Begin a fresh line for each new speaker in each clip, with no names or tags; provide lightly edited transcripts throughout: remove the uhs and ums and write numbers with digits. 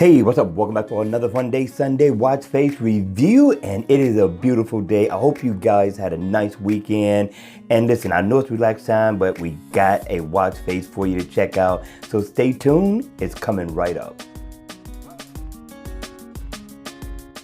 Hey, what's up? Welcome back to another Fun Day Sunday Watch Face review, and it is a beautiful day. I hope you guys had a nice weekend. And listen, I know it's relaxed time, but we got a watch face for you to check out. So stay tuned. It's coming right up.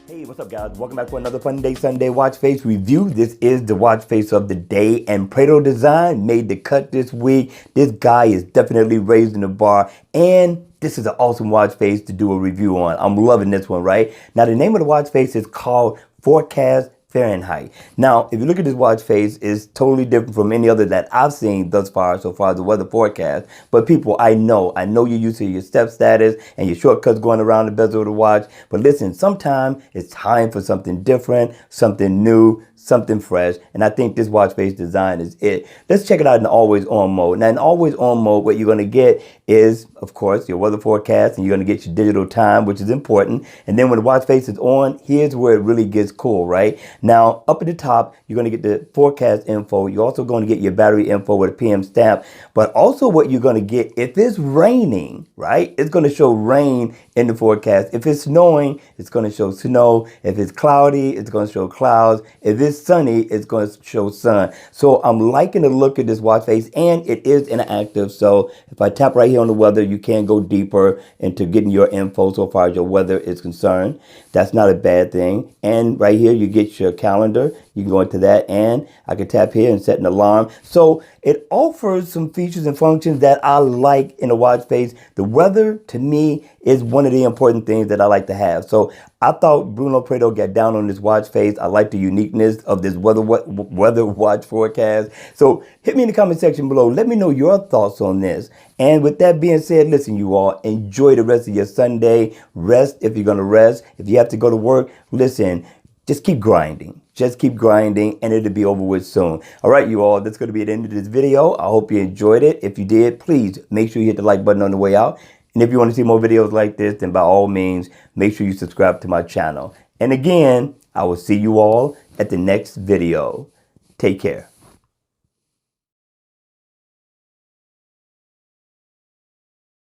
Hey, what's up, guys? Welcome back to another Fun Day Sunday Watch Face review. This is the watch face of the day, and Prado Design made the cut this week. This guy is definitely raising the bar, and this is an awesome watch face to do a review on. I'm loving this one, right? Now, the name of the watch face is called Forecast Fahrenheit. Now, if you look at this watch face, it's totally different from any other that I've seen thus far, so far as the weather forecast. But people, I know you're used to your step status and your shortcuts going around the bezel of the watch. But listen, sometimes it's time for something different, something new, something fresh, and I think this watch face design is it. Let's check it out in always on mode. Now, in always on mode, what you're going to get is, of course, your weather forecast, and you're going to get your digital time, which is important. And then when the watch face is on, here's where it really gets cool, right? Now, up at the top, you're going to get the forecast info. You're also going to get your battery info with a PM stamp, but also what you're going to get, if it's raining, right, it's going to show rain in the forecast. If it's snowing, it's going to show snow. If it's cloudy, it's going to show clouds. If it's sunny, it's going to show sun. So I'm liking the look of this watch face, and it is interactive. So if I tap right here on the weather, you can go deeper into getting your info so far as your weather is concerned. That's not a bad thing. And right here, you get your calendar. You can go into that, and I can tap here and set an alarm. So it offers some features and functions that I like in a watch face. The weather, to me, is one of the important things that I like to have. So I thought Bruno Prado got down on this watch face. I like the uniqueness of this weather watch forecast. So hit me in the comment section below. Let me know your thoughts on this. And with that being said, listen, you all, enjoy the rest of your Sunday. Rest if you're going to rest. If you have to go to work, listen, just keep grinding. Just keep grinding, and it'll be over with soon. All right, you all, that's going to be the end of this video. I hope you enjoyed it. If you did, please make sure you hit the like button on the way out. And if you want to see more videos like this, then by all means, make sure you subscribe to my channel. And again, I will see you all at the next video. Take care.